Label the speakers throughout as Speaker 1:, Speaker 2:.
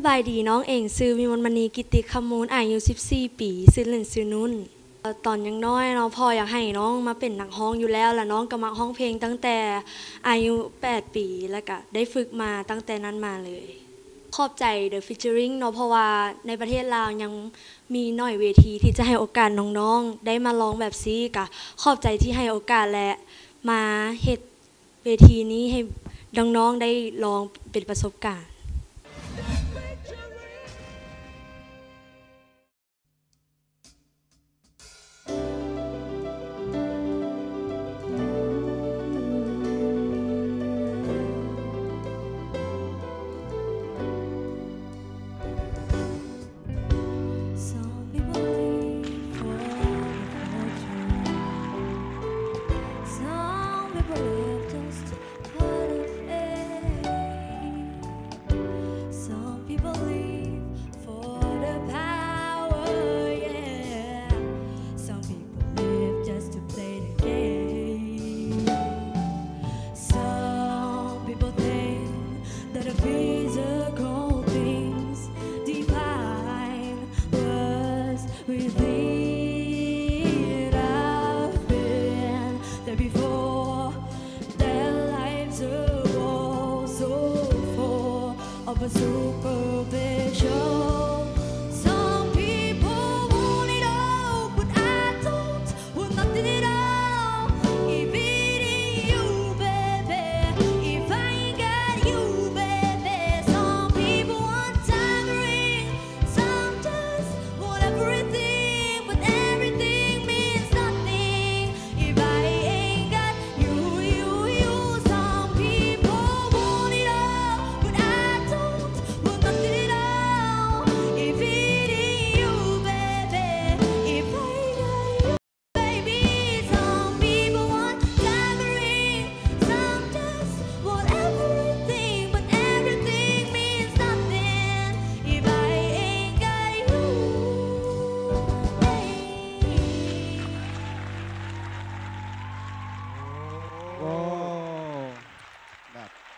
Speaker 1: บายดีน้องเองซื้อวิมลมณีกิติคำมูลอายุ14 ปีซื้อเล่นซื้อนุ่นตอนยังน้อยเนาะพ่ออยากให้น้องมาเป็นนักร้องอยู่แล้วและน้องก็มาร้องเพลงตั้งแต่อายุ8 ปีแล้วก็ได้ฝึกมาตั้งแต่นั้นมาเลยขอบใจ The Featuring เนาะเพราะว่าในประเทศลาวยังมีน้อยเวทีที่จะให้โอกาสน้องๆได้มาร้องแบบซี่กะขอบใจที่ให้โอกาสและมาเฮ็ดเวทีนี้ให้น้องๆได้ลองเป็นประสบการณ์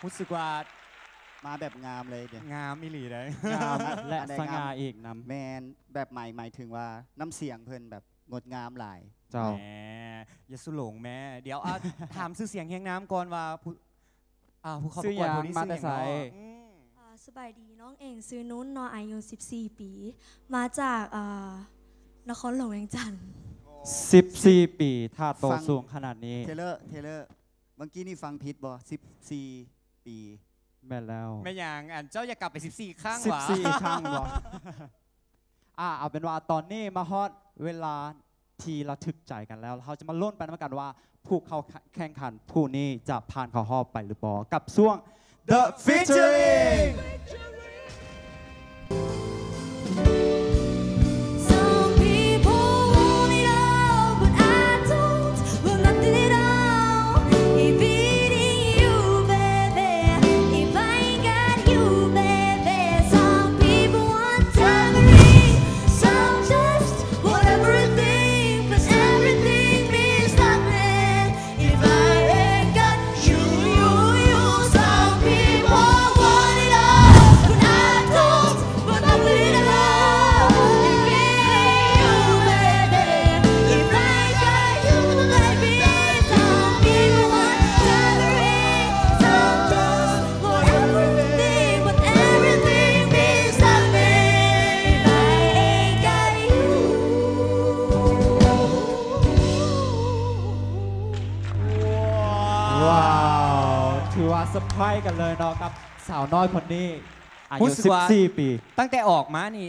Speaker 2: รู้สึกว่ามาแบบงามเลยเดี๋ยว
Speaker 3: งามมิหลีเลย
Speaker 2: งาม
Speaker 4: และสง่าอีกน
Speaker 2: ำแมนแบบใหม่หมายถึงว่าน้ำเสียงเพิ่นแบบงดงามหลาย
Speaker 4: เจ้า
Speaker 3: แหมอย่าสุหลงแม่เดี๋ยวถามชื่อเสียงเฮียงน้ำก่อนว่าผู้เข้าประกวดคนนี้ชื่ออย่างไร
Speaker 1: สบายดีน้องเองซื้อนุ่นนออายุ14 ปีมาจากนครหลวงเวียงจันทร์
Speaker 4: 14 ปีถ้าโตสูงขนาดนี้
Speaker 2: เทเลอร์เมื่อกี้นี่ฟังผิดบ่14 ปี
Speaker 4: แม่แล้ว
Speaker 3: แม่ยังเจ้าอย่ากลับไป14 ครั้งวะ
Speaker 4: 14 ครั้งวะเอาเป็นว่าตอนนี้มาฮอตเวลาที่ระทึกใจกันแล้วเขาจะมาลุ้นไปด้วยกันว่าผู้เข้าแข่งขันผู้นี้จะผ่านเข้ารอบไปหรือเปล่ากับช่วง
Speaker 2: The Featuring
Speaker 4: เซอร์ไพรส์กันเลยเนาะกับสาวน้อยคนนี้อายุ14 ปี
Speaker 3: ตั้งแต่ออกมานี่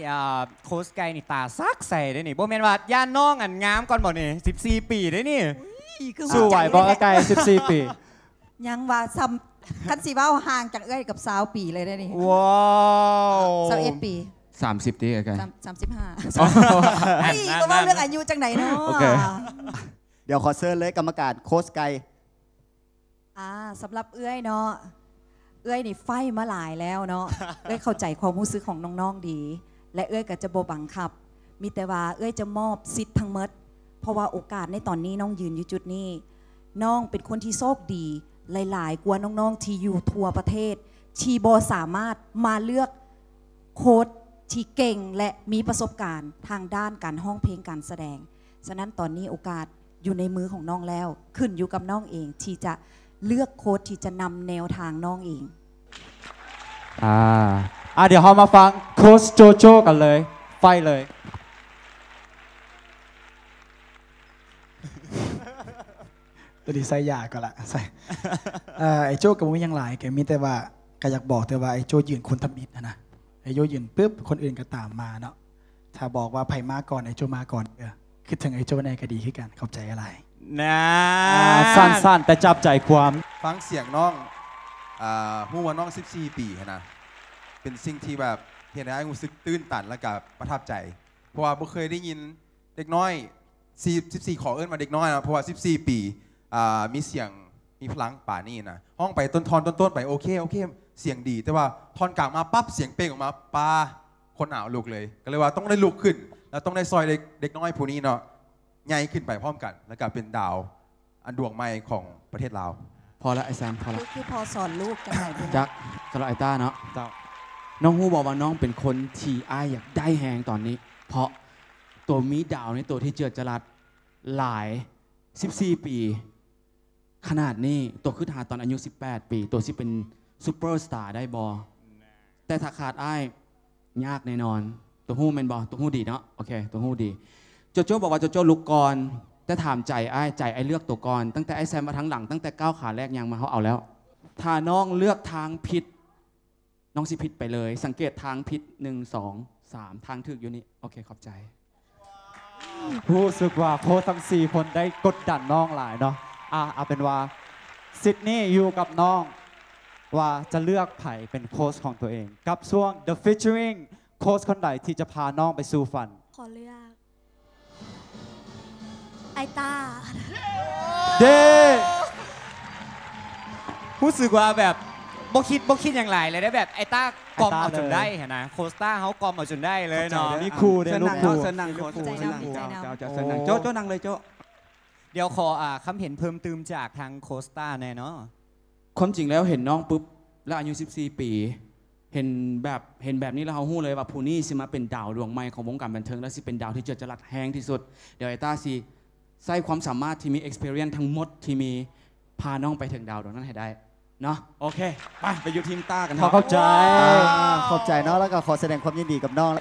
Speaker 3: โค้ชไกนี่ตาซักใส่ได้นี่บ่แม่นว่าย่านน้องงามก่อนบ่นี่14 ปีได้นี่
Speaker 4: สู้ไหวบ่ไกล14 ปี
Speaker 5: ยังว่าซ้ำคันสิว่าห่างจากเอ้ยกับ20 ปีเลยได้นี่
Speaker 3: ว้าว
Speaker 5: 21 ปี
Speaker 4: 30 ปีกัน
Speaker 5: 35นี่ก็ว่าเรื่องอายุจังไหนเนาะ
Speaker 2: เดี๋ยวขอเชิญเลยกรรมการโค้ชไก
Speaker 5: สำหรับเอ้ยเนาะเอ้ยนี่ไฟมาหลายแล้วเนาะเอ้ยเข้าใจความรู้สึกของน้องๆดีและเอ้ยก็จะบ่บังคับมีแต่ว่าเอ้ยจะมอบสิทธิ์ทั้งหมดเพราะว่าโอกาสในตอนนี้น้องยืนอยู่จุดนี้น้องเป็นคนที่โชคดีหลายๆกว่าน้องๆที่อยู่ทั่วประเทศที่บ่สามารถมาเลือก โค้ชที่เก่งและมีประสบการณ์ทางด้านการร้องเพลงการแสดงฉะนั้นตอนนี้โอกาสอยู่ในมือของน้องแล้วขึ้นอยู่กับน้องเองที่จะเลือกโค้ชที่จะนำแนวทางน้องเอง
Speaker 4: เดี๋ยวเรามาฟังโค้ชโจโจ้กันเลยไฟเลย
Speaker 6: ตัวดีใส่ยาก็ละใส่ไอ้โจ้กับมึงยังหลายแกมีแต่ว่าก็อยากบอกแต่ว่าไอ้โจ้ยืนคนทำบิดนะไอ้โจ้ยืนปุ๊บคนอื่นก็ตามมาเนาะถ้าบอกว่าไผ่มาก่อนไอ้โจ้มาก่อนคิดถึงไอ้โจ้ในก็ดีขึ้นกันเข้าใจอะไร
Speaker 3: นะ
Speaker 4: สั้นๆแต่จับใจความ
Speaker 7: ฟังเสียงน้องฮู้ว่าน้อง14 ปีนะเป็นสิ่งที่แบบเห็นให้รู้สึกตื้นตันและกับประทับใจเพราะว่าบ่เคยได้ยินเด็กน้อย14ขอเอิ้นมาเด็กน้อยนะเพราะว่า14 ปีมีเสียงมีพลังป่านี่นะห้องไปต้นไปโอเคเสียงดีแต่ว่าทอนกลางมาปั๊บเสียงเป้งออกมาปาคนหนาวลุกเลยก็เลยว่าต้องได้ลุกขึ้นแล้วต้องได้ซอยเด็กน้อยผู้นี้เนาะใหญ่ขึ้นไปพร้อมกันแล้วก็เป็นดาวอันดวงใหม่ของประเทศลาว
Speaker 8: พอละไอแซมพอละ
Speaker 5: คือพอสอนลูกกันหน่อย
Speaker 8: จักสำหรับไอต้าเนาะน้องฮู้บอกว่าน้องเป็นคนที่อายอยากได้แหงตอนนี้เพราะตัวมีดาวในตัวที่เจือจรัสหลาย14 ปีขนาดนี้ตัวขึ้นหาตอนอายุ18 ปีตัวที่เป็นซูเปอร์สตาร์ได้บอแต่ถ้าขาดอ้ายยากแน่นอนตัวฮู้แมนบอตัวฮู้ดีเนาะโอเคตัวฮู้ดีโจโจ้บอกว่าโจโจ้ลุกก่อนแต่ถามใจไอ้เลือกตัวก่อนตั้งแต่ไอ้แซมมาทั้งหลังตั้งแต่ก้าวขาแรกยังมาเขาเอาแล้วถ้าน้องเลือกทางผิดน้องสิผิดไปเลยสังเกตทางผิด1 2 3ทางถึกอยู่นี่โอเคขอบใจ
Speaker 4: รู้สึกว่าโค้ชทั้ง4คนได้กดดันน้องหลายเนาะเอาเป็นว่าซิดนีย์อยู่กับน้องว่าจะเลือกไผ่เป็นโค้ชของตัวเองกับช่วง The Featuring โค้ชคนใดที่จะพาน้องไปสู่ฝัน
Speaker 1: ขอเลือกไอตา
Speaker 3: เด้รู้สึกว่าแบบบ่คิดอย่างไรเลยได้แบบไอต้ากอมเอาจนได้เห็นนะโคสต้าเขากอมเอาจนได้เลยเนาะ
Speaker 4: นี่ครูเด้ลูกครู
Speaker 8: เซินนังโค้ชเซินนังเซินนังโจ้นังเลยโจ้
Speaker 3: เดี๋ยวขอคำเห็นเพิ่มเติมจากทางโคสต้าแน่เนาะ
Speaker 8: ความจริงแล้วเห็นน้องปุ๊บแล้วอายุ14 ปีเห็นแบบนี้แล้วเขาฮู้เลยว่าผู้นี้สิมาเป็นดาวดวงใหม่ของวงการบันเทิงและสิเป็นดาวที่เจอจรัสแห้งที่สุดเดี๋ยวไอต้าสิใส่ความสามารถที่มี experience ทั้งหมดที่มีพาน้องไปถึงดาวดวงนั้นให้ได้เนาะโอเคไปอยู่ทีมต้ากัน
Speaker 2: เข้าใจเนาะแล้วก็ขอแสดงความยินดีกับน้อง